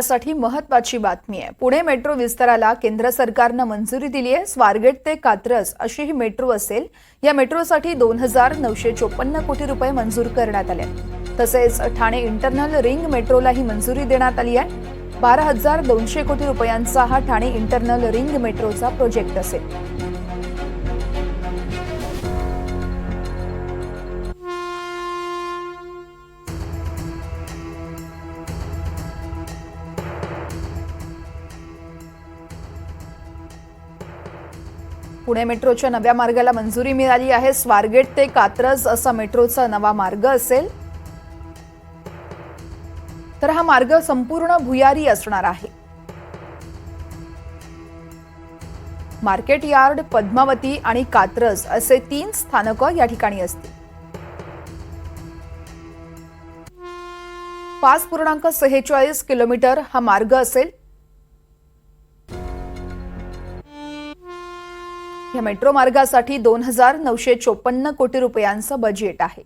साठी महत्त्वाची बातमी आहे। पुणे मेट्रो विस्ताराला केंद्र सरकारने मंजुरी दिली आहे। स्वारगेट ते कात्रज अशी ही मेट्रो असेल। या मेट्रोसाठी 2954 कोटी रुपये मंजूर करण्यात आले। तसेच ठाणे इंटरनल रिंग मेट्रोला ही मंजुरी देण्यात आली आहे। 12200 कोटी रुपयांचा हा ठाणे इंटरनल रिंग मेट्रोचा प्रोजेक्ट असेल। पुणे मेट्रोच्या नव्या मार्गाला मंजुरी मिळाली आहे। स्वारगेट ते कात्रज असा मेट्रोचा नवा मार्ग असेल। तर हा मार्ग संपूर्ण भुयारी असणार आहे। मार्केट यार्ड, पद्मावती आणि कात्रज असे 3 स्थानकं या ठिकाणी असतील। 5.46 किलोमीटर हा मार्ग असेल। या मेट्रो मार्गासाठी 2954 कोटी रुपयांचं बजेट आहे।